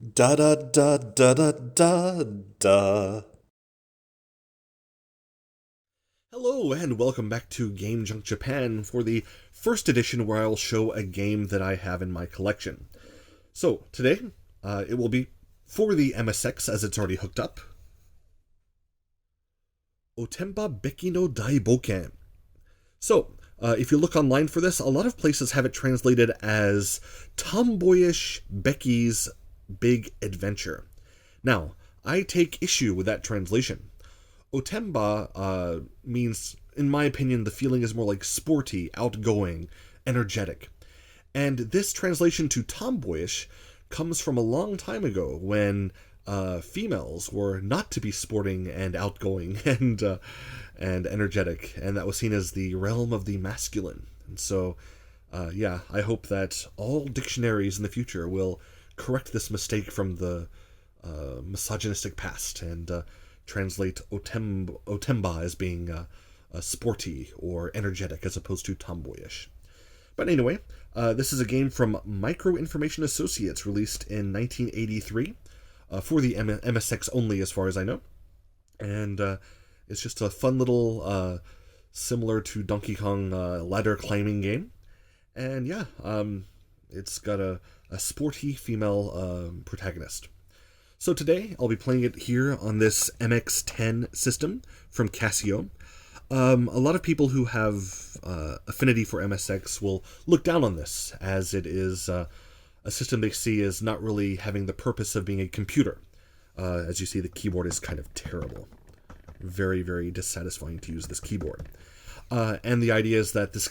Da da da da da da da. Hello and welcome back to Game Junk Japan for the first edition where I'll show a game that I have in my collection. So today, it will be for the MSX as it's already hooked up. Otenba Becky no Daibouken. So, if you look online for this, a lot of places have it translated as Tomboyish Becky's Big Adventure. Now, I take issue with that translation. Otenba means, in my opinion, the feeling is more like sporty, outgoing, energetic. And this translation to tomboyish comes from a long time ago when females were not to be sporting and outgoing and energetic, and that was seen as the realm of the masculine. And so, I hope that all dictionaries in the future will correct this mistake from the misogynistic past and translate Otenba as being sporty or energetic as opposed to tomboyish. But anyway, this is a game from Micro Information Associates released in 1983 for the MSX only as far as I know. And it's just a fun little, similar to Donkey Kong ladder climbing game. And it's got a sporty female protagonist. So today, I'll be playing it here on this MX-10 system from Casio. A lot of people who have affinity for MSX will look down on this, as it is a system they see as not really having the purpose of being a computer. As you see, the keyboard is kind of terrible. Very, very dissatisfying to use this keyboard. And the idea is that this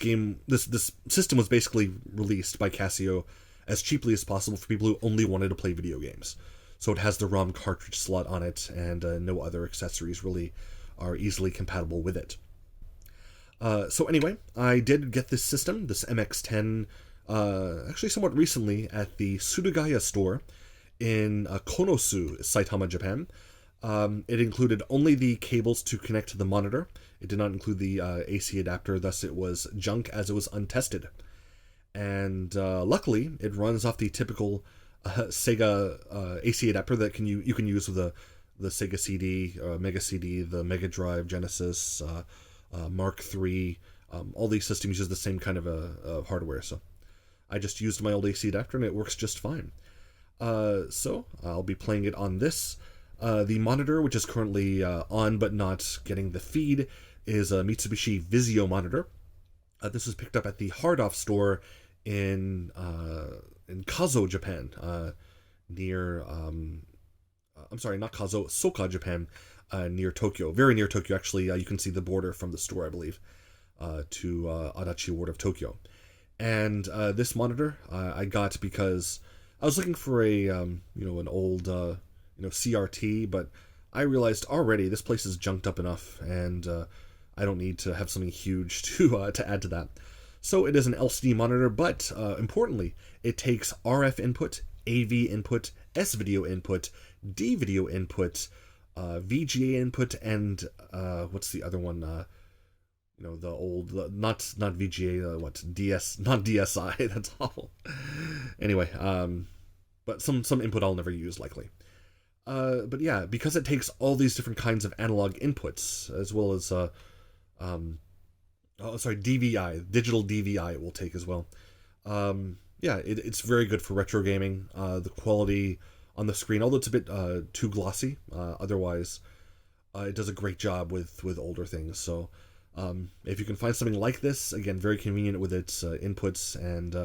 system was basically released by Casio as cheaply as possible for people who only wanted to play video games. So it has the ROM cartridge slot on it, and no other accessories really are easily compatible with it. So anyway, I did get this system, this MX-10, actually somewhat recently at the Surugaya store in Konosu, Saitama, Japan. It included only the cables to connect to the monitor. It did not include the AC adapter, thus it was junk as it was untested. And luckily, it runs off the typical Sega AC adapter that you can use with the Sega CD, Mega CD, the Mega Drive, Genesis, Mark III. All these systems use the same kind of hardware, so I just used my old AC adapter and it works just fine. So I'll be playing it on this. The monitor, which is currently on but not getting the feed, is a Mitsubishi Viseo monitor. This was picked up at the Hard Off store in Kazo, Japan, near, I'm sorry, not Kazo, Soka, Japan, near Tokyo, very near Tokyo, actually. You can see the border from the store, I believe, to Adachi Ward of Tokyo. And this monitor I got because I was looking for an old, CRT, but I realized already this place is junked up enough, and I don't need to have something huge to add to that. So it is an LCD monitor, but importantly, it takes RF input, AV input, S-video input, D-video input, VGA input, and what's the other one? The old, not VGA, not DSI, that's awful. Anyway, but some input I'll never use, likely. But yeah, because it takes all these different kinds of analog inputs, as well as DVI, digital DVI it will take as well. It's very good for retro gaming. The quality on the screen, although it's a bit too glossy, otherwise it does a great job with older things. So if you can find something like this, again, very convenient with its inputs, and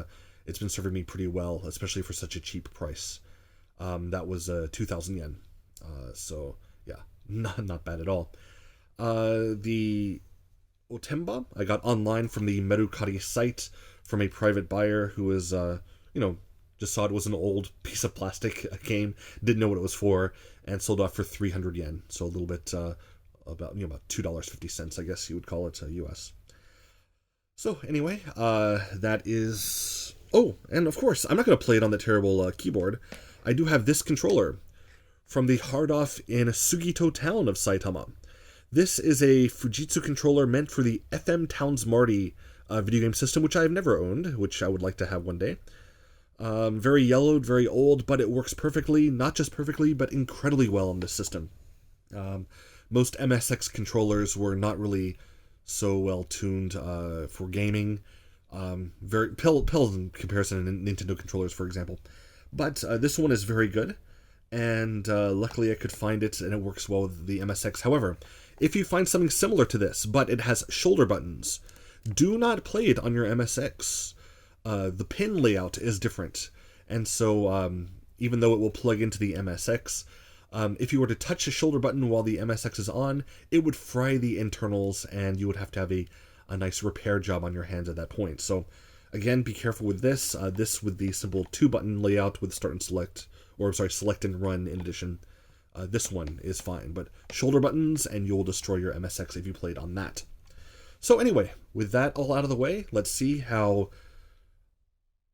it's been serving me pretty well, especially for such a cheap price. That was 2,000 yen. So yeah, not bad at all. The Otenba I got online from the Mercari site from a private buyer who was, just saw it was an old piece of plastic game, didn't know what it was for, and sold off for 300 yen. So a little bit, about $2.50, I guess you would call it, US. So anyway, that is... Oh, and of course, I'm not going to play it on the terrible keyboard. I do have this controller from the Hard Off in Sugito town of Saitama. This is a Fujitsu controller meant for the FM Towns Marty video game system, which I have never owned, which I would like to have one day. Very yellowed, very old, but it works perfectly. Not just perfectly, but incredibly well in this system. Most MSX controllers were not really so well tuned for gaming. Very pales in comparison to Nintendo controllers, for example. But this one is very good, and luckily I could find it, and it works well with the MSX. However, if you find something similar to this, but it has shoulder buttons, do not play it on your MSX. The pin layout is different, and so even though it will plug into the MSX, if you were to touch a shoulder button while the MSX is on, it would fry the internals, and you would have to have a nice repair job on your hands at that point. So again, be careful with this. This with the simple 2-button layout with start and select, or sorry, select and run in addition. This one is fine, but shoulder buttons and you'll destroy your MSX if you played on that. So anyway, with that all out of the way, let's see how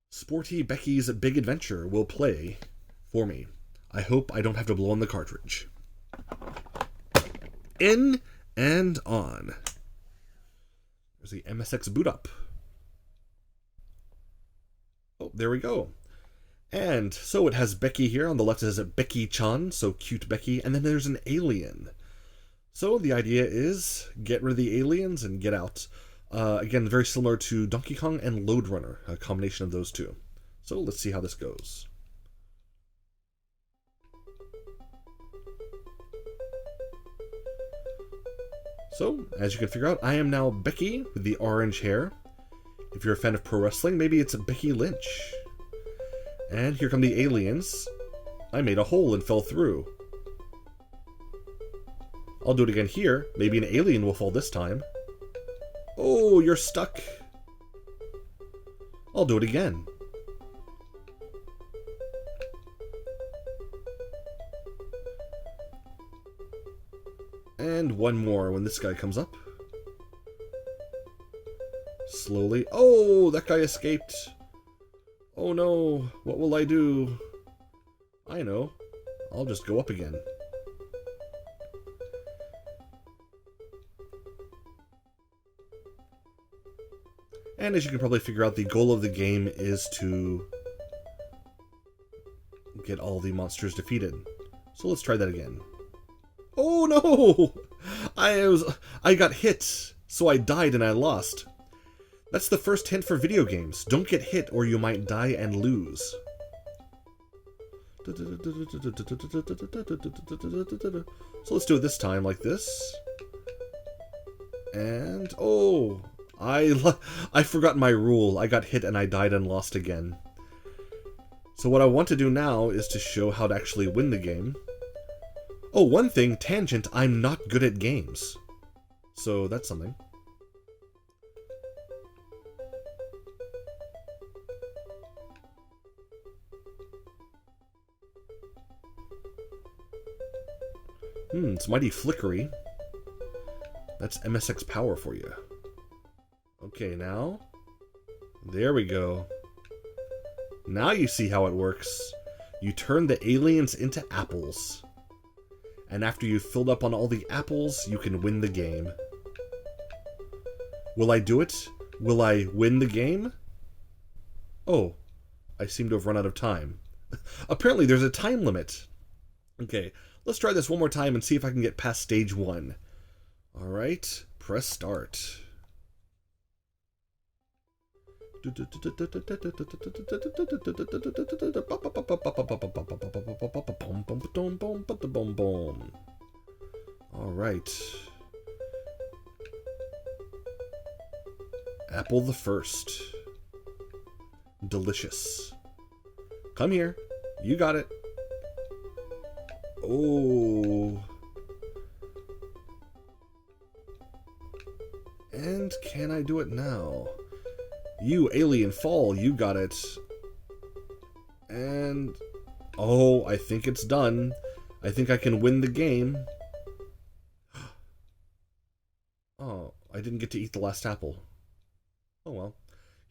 Sporty Becky's Big Adventure will play for me. I hope I don't have to blow on the cartridge. In and on. There's the MSX boot up. Oh, there we go. And so it has Becky here. On the left it has a Becky-chan, so cute Becky. And then there's an alien. So the idea is get rid of the aliens and get out. Again, very similar to Donkey Kong and Lode Runner, a combination of those two. So let's see how this goes. So, as you can figure out, I am now Becky with the orange hair. If you're a fan of pro wrestling, maybe it's Becky Lynch. And here come the aliens. I made a hole and fell through. I'll do it again here. Maybe an alien will fall this time. Oh, you're stuck. I'll do it again. And one more when this guy comes up. Slowly. Oh, that guy escaped. Oh no, what will I do? I know. I'll just go up again. And as you can probably figure out, the goal of the game is to get all the monsters defeated. So let's try that again. Oh no! I got hit, so I died and I lost. That's the first hint for video games. Don't get hit or you might die and lose. So let's do it this time like this. And oh, I forgot my rule. I got hit and I died and lost again. So what I want to do now is to show how to actually win the game. Oh, one thing, tangent, I'm not good at games. So that's something. It's mighty flickery. That's MSX power for you. Okay, now. There we go. Now you see how it works. You turn the aliens into apples. And after you've filled up on all the apples, you can win the game. Will I do it? Will I win the game? Oh, I seem to have run out of time. Apparently there's a time limit. Okay, let's try this one more time and see if I can get past stage 1. Alright, press start. Alright. Apple the first. Delicious. Come here. You got it. Oh. And can I do it now? You alien fall, you got it. And oh, I think it's done. I think I can win the game. Oh, I didn't get to eat the last apple. Oh well.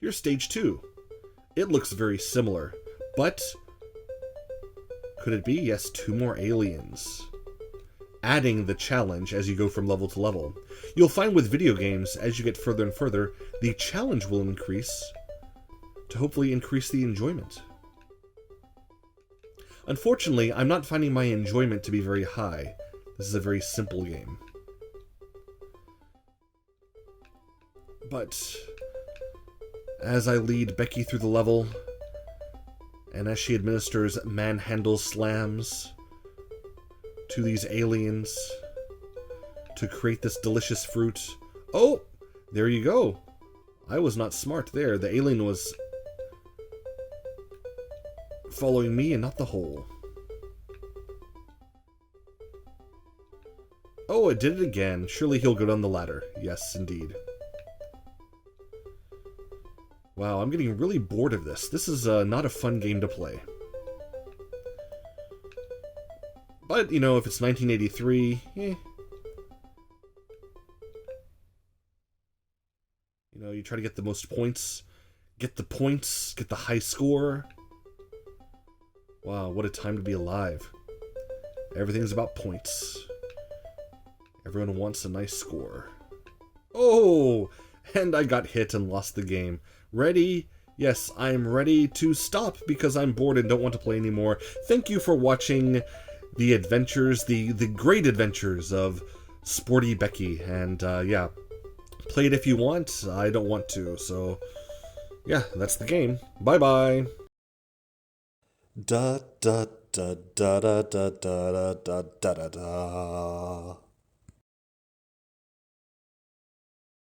Here's stage 2. It looks very similar, but could it be? Yes, 2 more aliens. Adding the challenge as you go from level to level. You'll find with video games, as you get further and further, the challenge will increase to hopefully increase the enjoyment. Unfortunately, I'm not finding my enjoyment to be very high. This is a very simple game. But as I lead Becky through the level, and as she administers manhandle slams to these aliens to create this delicious fruit... Oh! There you go. I was not smart there. The alien was following me and not the hole. Oh, it did it again. Surely he'll go down the ladder. Yes, indeed. Wow, I'm getting really bored of this. This is not a fun game to play. But, you know, if it's 1983, eh. You know, you try to get the most points. Get the points. Get the high score. Wow, what a time to be alive. Everything's about points. Everyone wants a nice score. Oh! And I got hit and lost the game. Ready? Yes, I'm ready to stop because I'm bored and don't want to play anymore. Thank you for watching the adventures, the great adventures of Sporty Becky. And, yeah, play it if you want. I don't want to, so, yeah, that's the game. Bye-bye. Da da da da da da da da da da da.